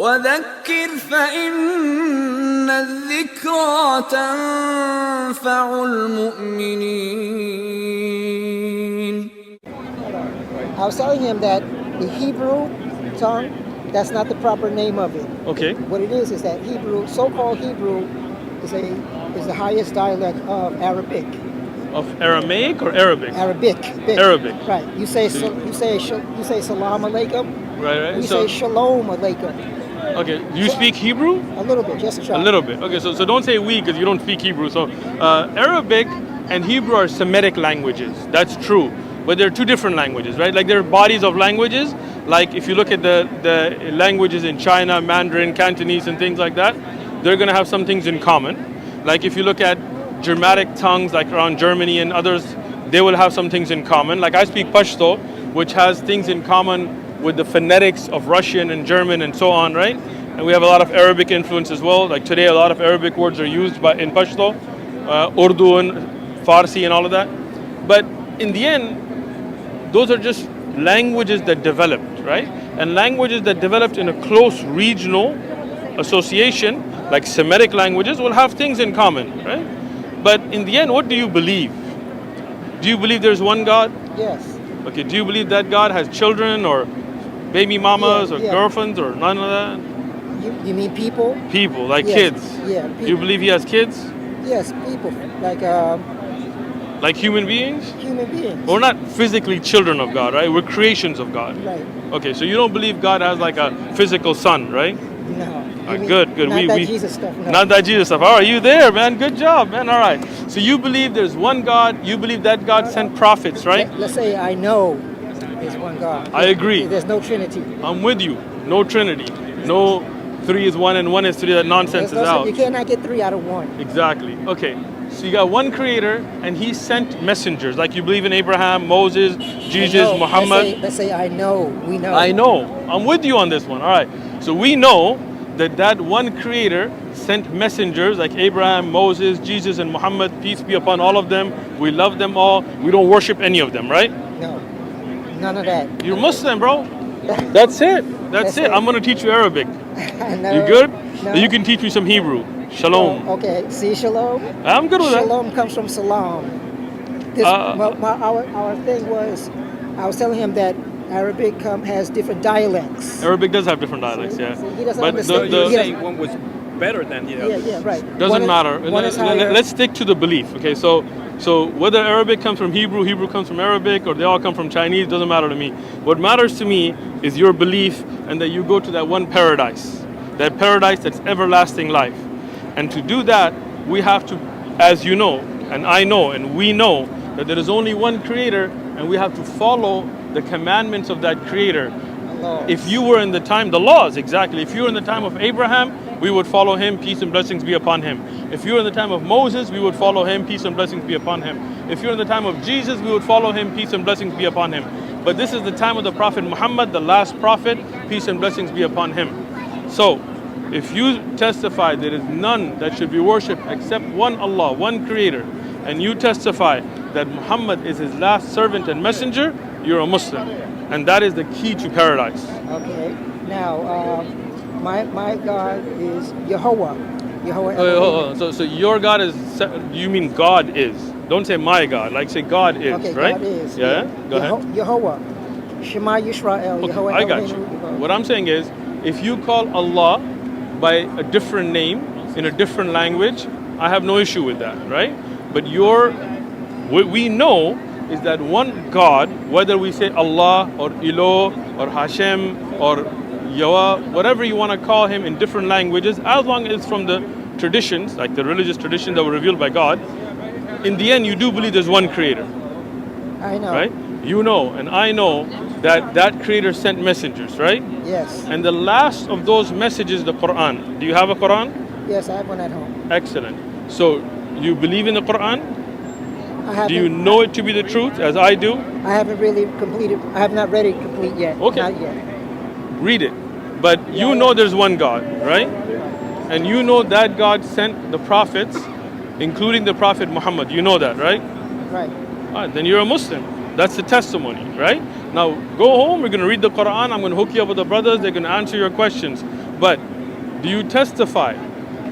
وذكر فإن الذكرى تنفع المؤمنين. I was telling him that the Hebrew tongue, that's not the proper name of it. Okay. What it is that Hebrew, so-called Hebrew, is the highest dialect of Arabic. Of Aramaic or Arabic? Arabic. Arabic. Right. You say salam alaikum. Right. We say shalom alaikum. Okay. Do you speak Hebrew? A little bit, just a try. A little bit. Okay. So don't say we because you don't speak Hebrew. So Arabic and Hebrew are Semitic languages. That's true. But they're two different languages, right? Like they're bodies of languages. Like if you look at the languages in China, Mandarin, Cantonese, and things like that, they're going to have some things in common. Like if you look at Germanic tongues, like around Germany and others, they will have some things in common. Like I speak Pashto, which has things in common with the phonetics of Russian and German and so on, right? And we have a lot of Arabic influence as well. Like today, a lot of Arabic words are used in Pashto, Urdu and Farsi and all of that. But in the end, those are just languages that developed, right? And languages that developed in a close regional association, like Semitic languages, will have things in common, right? But in the end, what do you believe? Do you believe there's one God? Yes. Okay, do you believe that God has children or baby mamas or girlfriends or none of that? You mean people? People, like yes. kids. Yeah. People. Do you believe he has kids? Yes, people. Like human beings? Human beings. We're not physically children of God, right? We're creations of God. Right. Okay, so you don't believe God has like a physical son, right? No. Good. Not that Jesus stuff. No. Not that Jesus stuff. All right, you there, man. Good job, man. All right. So you believe there's one God. You believe that God sent prophets, right? Let's say I know there's one God. I agree. There's no Trinity. I'm with you. No Trinity. No 3 is 1 and 1 is 3. That nonsense is out. You cannot get 3 out of 1. Exactly. Okay. So you got one creator and he sent messengers. Like you believe in Abraham, Moses, Jesus, Muhammad. Let's say I know. We know. I know. I'm with you on this one. All right. So we know that one creator sent messengers like Abraham, Moses, Jesus, and Muhammad, peace be upon all of them. We love them all. We don't worship any of them, right? No. None of that. You're Muslim, bro. That's it. That's it. I'm going to teach you Arabic. No, You good? No. You can teach me some Hebrew. Shalom. Okay. See, shalom? I'm good with that. Shalom comes from salam. Our thing was, I was telling him that Arabic has different dialects. Arabic does have different dialects, So yeah. he doesn't But understand. You're saying one was better than the other. Yeah, right. Doesn't matter. One is higher. Let's stick to the belief. Okay, so whether Arabic comes from Hebrew, Hebrew comes from Arabic, or they all come from Chinese, doesn't matter to me. What matters to me is your belief and that you go to that one paradise, that paradise that's everlasting life. And to do that, we have to, as you know, and I know, and we know, that there is only one creator, and we have to follow the commandments of that creator. If you were in the time, the laws, exactly. If you were in the time of Abraham, we would follow him, peace and blessings be upon him. If you were in the time of Moses, we would follow him, peace and blessings be upon him. If you're in the time of Jesus, we would follow him, peace and blessings be upon him. But this is the time of the Prophet Muhammad, the last prophet, peace and blessings be upon him. So, if you testify there is none that should be worshipped except one Allah, one creator, and you testify that Muhammad is his last servant and messenger, you're a Muslim. And that is the key to paradise. Okay. Now, my God is Yehovah. So your God is, you mean God is. Don't say my God, like say God is, okay, right? God is. Yeah, go ahead. Yehovah. Shema Yisrael. Okay, Yehovah. I got you. What I'm saying is, if you call Allah by a different name, in a different language, I have no issue with that, right? But what we know is that one God, whether we say Allah or Ilo or Hashem or Yahweh, whatever you want to call him in different languages, as long as it's from the traditions, like the religious traditions that were revealed by God, in the end you do believe there's one creator. I know. Right? You know, and I know that creator sent messengers, right? Yes. And the last of those messages, the Qur'an. Do you have a Qur'an? Yes, I have one at home. Excellent. So, you believe in the Qur'an? Do you haven't. know it to be the truth, as I do? I haven't really completed. I have not read it complete yet. Okay. Not yet. Read it. But you know there's one God, right? And you know that God sent the prophets, including the Prophet Muhammad. You know that, right? Right. All right, then you're a Muslim. That's the testimony, right? Now, go home. We're going to read the Qur'an. I'm going to hook you up with the brothers. They're going to answer your questions. But do you testify?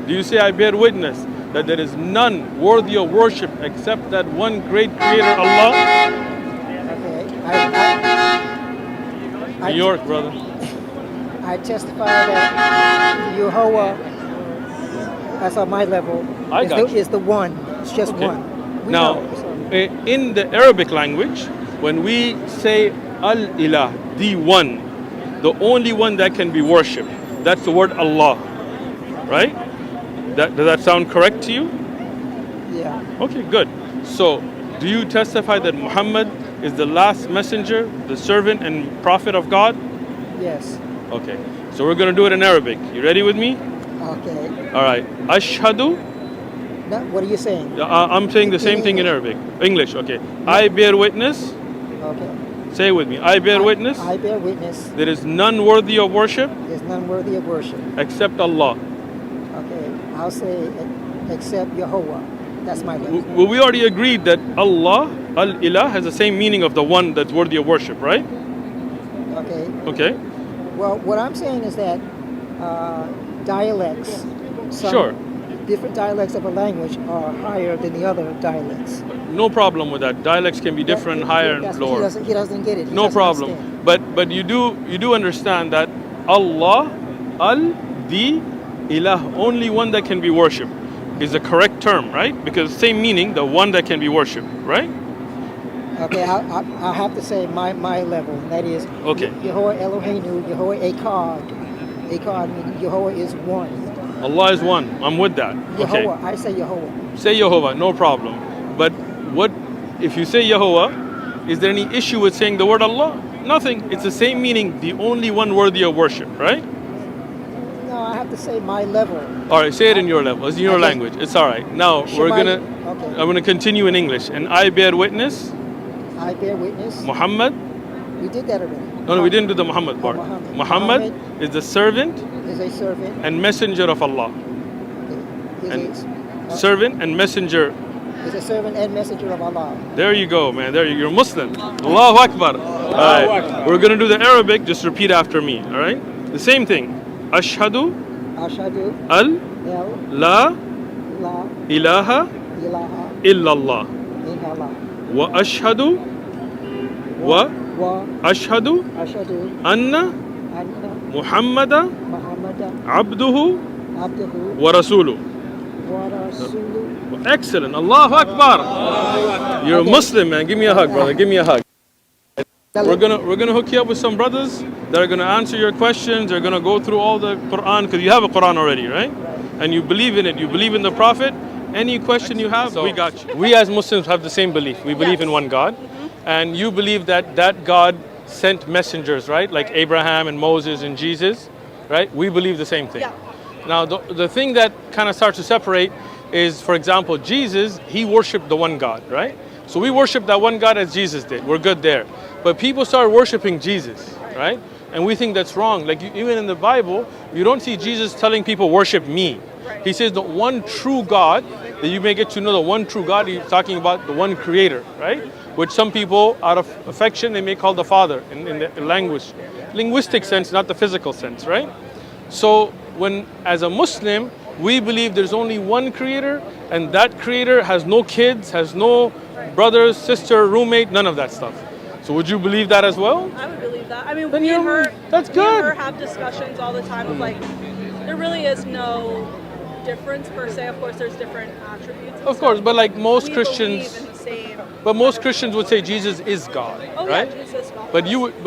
Do you say, I bear witness that there is none worthy of worship except that one great creator, Allah? Okay. New York, brother. I testify that Yehovah, that's on my level, is the one. It's just Okay. one. We Now, know, so. in the Arabic language, when we say Al-Ilah, the one, the only one that can be worshipped, that's the word Allah, right? Does that sound correct to you? Yeah. Okay, good. So, do you testify that Muhammad is the last messenger, the servant and prophet of God? Yes. Okay. So we're going to do it in Arabic. You ready with me? Okay. All right. Ashhadu. Now, what are you saying? I'm saying the same thing in Arabic. English, okay. I bear witness. Okay. Say it with me. I bear witness. I bear witness. There is none worthy of worship There's none worthy of worship. except Allah. Okay. I'll say except Yehovah. That's my level. Well, we already agreed that Allah, Al-Ilah, has the same meaning of the one that's worthy of worship, right? Okay. Okay. Well, what I'm saying is that dialects, some Sure. different dialects of a language are higher than the other dialects. No problem with that. Dialects can be different, higher and That's what lower. He doesn't get it. He No doesn't problem. understand. But you do understand that Allah, the Ilah, only one that can be worshipped, is the correct term, right? Because same meaning, the one that can be worshipped, right? Okay, I'll have to say my level, and that is Okay. Yehovah Eloheinu, Yehovah Echad. Echad means Yehovah is one. Allah is one. I'm with that. Okay. Yehovah, I say Yehovah. Say Yehovah, no problem. But what if you say Yehovah? Is there any issue with saying the word Allah? Nothing. It's the same meaning, the only one worthy of worship, right? No, I have to say my level. All right, say it in your level. It's in your Okay. language. It's all right. Now we're Okay. I'm gonna continue in English. And I bear witness, I bear witness. Muhammad. We did that already. No, we didn't do the Muhammad part. Muhammad. Muhammad is the servant Is a servant. and messenger of Allah. Is Servant and messenger. is a servant and messenger of Allah. There you go, man. You're Muslim. Allahu Akbar. All right. We're gonna do the Arabic. Just repeat after me. All right. The same thing. Ashhadu Ashhadu al el la la ilaha ilaha illallah. illallah Wa ashhadu wa wa ashhadu ashhadu anna anna Muhammadan Muhammadan abduhu abduhu wa rasuluh. wa rasuluhu. Excellent. Allahu Akbar. You're a Muslim, man. Give me a hug, brother. Give me a hug. We're gonna hook you up with some brothers that are gonna answer your questions. They're gonna go through all the Qur'an, because you have a Qur'an already, right? And you believe in it. You believe in the Prophet. Any question you have, we got you. We as Muslims have the same belief. We believe in one God, and you believe that that God sent messengers, right? Like Abraham and Moses and Jesus, right? We believe the same thing. Now, the thing that kind of starts to separate is, for example, Jesus, he worshipped the one God, right? So we worship that one God as Jesus did. We're good there. But people start worshiping Jesus, right? And we think that's wrong. Like even in the Bible, you don't see Jesus telling people worship me. He says the one true God, that you may get to know the one true God, he's talking about the one creator, right? Which some people, out of affection, they may call the Father in the linguistic sense, not the physical sense, right? So when, as a Muslim, we believe there's only one creator, and that creator has no kids, has no brothers, sister, roommate, none of that stuff. So would you believe that as well? I would believe that. I mean, Then me and her, that's me good. and her have discussions all the time of like, there really is no difference per se. Of course, there's different attributes. Of course, but like most we Christians, believe in the same. but most Christians would say Jesus is God, Oh right? yeah, Jesus is God. But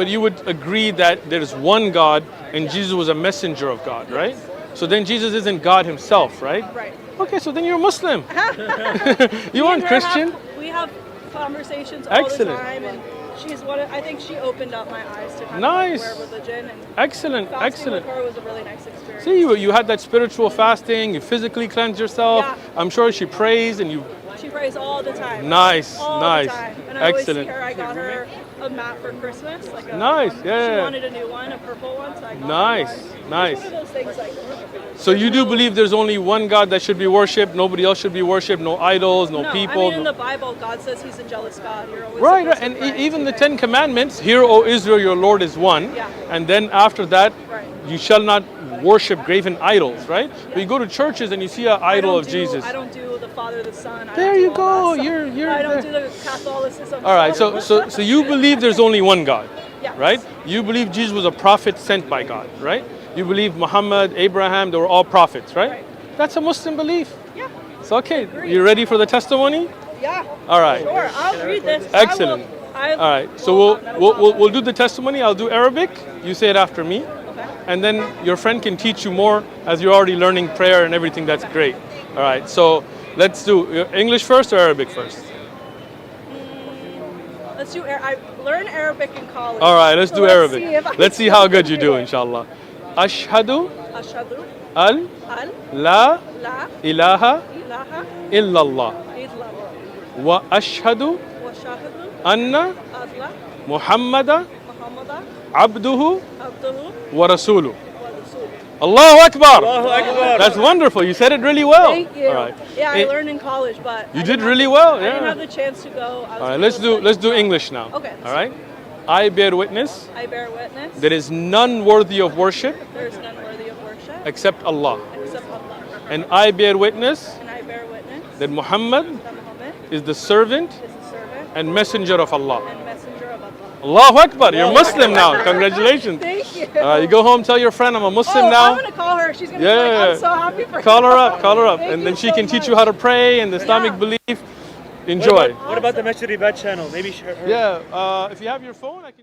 you would agree that there's one God and Jesus was a messenger of God, right? So then Jesus isn't God himself, right? Right. Okay, so then you're a Muslim. You Me aren't and her Christian. we have conversations all Excellent. the time, and she's I think she opened up my eyes to kind Nice. of like where religion and Excellent, fasting excellent. with her was a really nice experience. See, you had that spiritual fasting, you physically cleansed yourself. Yeah. I'm sure she prays and you. She prays all the time. Nice, all nice. The time. And I Excellent. always see her. I got her a mat for Christmas. Like a, Nice, yeah. She wanted a new one, a purple one, so I got Nice, her one. nice. It's one of those things like. So you do believe there's only one God that should be worshipped, nobody else should be worshipped, no idols, no people. I mean, in the Bible, God says He's a jealous God. You're always Right, supposed and to pray even the to Ten Commandments, hear, O Israel, your Lord is one. Yeah. And then after that, Right. you shall not worship graven idols, right? But you go to churches and you see an idol of Jesus. I don't do the Father, the Son. There you go. You're I don't there. do the Catholicism. All right. So you believe there's only one God, Yes. right? You believe Jesus was a prophet sent by God, right? You believe Muhammad, Abraham, they were all prophets, right? Right. That's a Muslim belief. Yeah. It's okay. You ready for the testimony? Yeah. All right. Sure. I'll read this. Excellent. All right. So we'll do the testimony. I'll do Arabic. You say it after me. Okay. And then your friend can teach you more as you're already learning prayer and everything. That's great. All right. So let's do English first or Arabic first? Let's do. I learned Arabic in college. All right. Let's do Arabic. See if I Let's see can how good you do do, it. inshallah. Ashhadu Ashhadu al an la la ilaha ilaha illallah illallah wa ashhadu wa shahadu anna Allah Muhammada Muhammadan abduhu abduhu wa rasuluh. wa rasuluh. Allahu Akbar. Allahu Akbar. That's wonderful. You said it really well. Thank you. All right. Yeah, I Eh, learned in college, but You I did didn't really have well. I didn't Yeah. have the chance to go. All right. Let's do English now. Okay. All right. I bear witness I bear witness. there is none worthy of worship There is none worthy of worship except Allah, except Allah. and I bear witness And I bear witness that Muhammad that Muhammad is the servant is the servant and messenger of Allah. and messenger of Allah. Allahu Akbar. You're Muslim now. Congratulations. Thank you. You go home, tell your friend I'm a Muslim now. I'm gonna call her. She's gonna Yeah, be like, yeah, I'm so happy for Call you. her up, call her up, Thank and then you she so can teach you much. how to pray and the Islamic Yeah. belief. Enjoy. What about the Masjid Ribat channel? Maybe share her. Yeah, if you have your phone, I can.